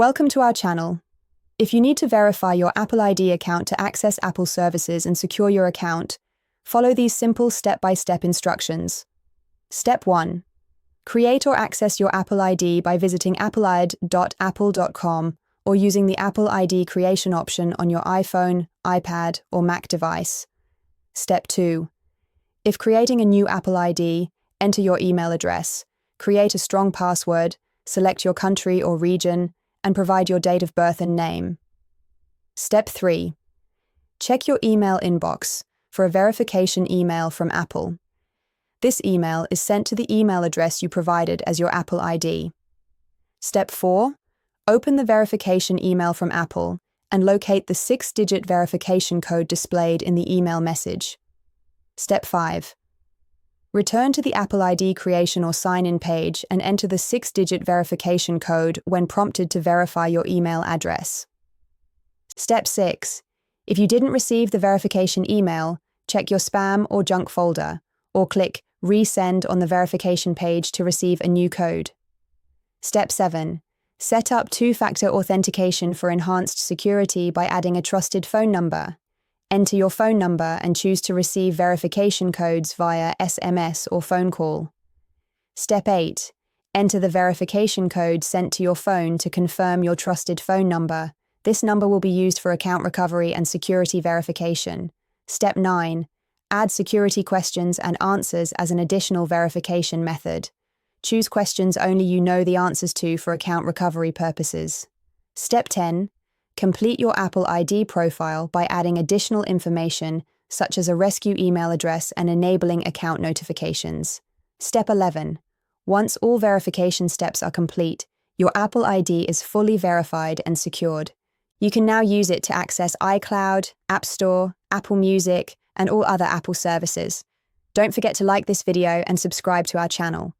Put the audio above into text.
Welcome to our channel. If you need to verify your Apple ID account to access Apple services and secure your account, follow these simple step-by-step instructions. Step 1. Create or access your Apple ID by visiting appleid.apple.com or using the Apple ID creation option on your iPhone, iPad, or Mac device. Step 2. If creating a new Apple ID, enter your email address, create a strong password, select your country or region, and provide your date of birth and name. Step 3. Check your email inbox for a verification email from Apple. This email is sent to the email address you provided as your Apple ID. Step 4. Open the verification email from Apple and locate the 6-digit verification code displayed in the email message. Step 5. Return to the Apple ID creation or sign-in page and enter the 6-digit verification code when prompted to verify your email address. Step 6. If you didn't receive the verification email, check your spam or junk folder, or click Resend on the verification page to receive a new code. Step 7. Set up two-factor authentication for enhanced security by adding a trusted phone number. Enter your phone number and choose to receive verification codes via SMS or phone call. Step 8. Enter the verification code sent to your phone to confirm your trusted phone number. This number will be used for account recovery and security verification. Step 9. Add security questions and answers as an additional verification method. Choose questions only you know the answers to for account recovery purposes. Step 10. Complete your Apple ID profile by adding additional information such as a rescue email address and enabling account notifications. Step 11. Once all verification steps are complete, your Apple ID is fully verified and secured. You can now use it to access iCloud, App Store, Apple Music, and all other Apple services. Don't forget to like this video and subscribe to our channel.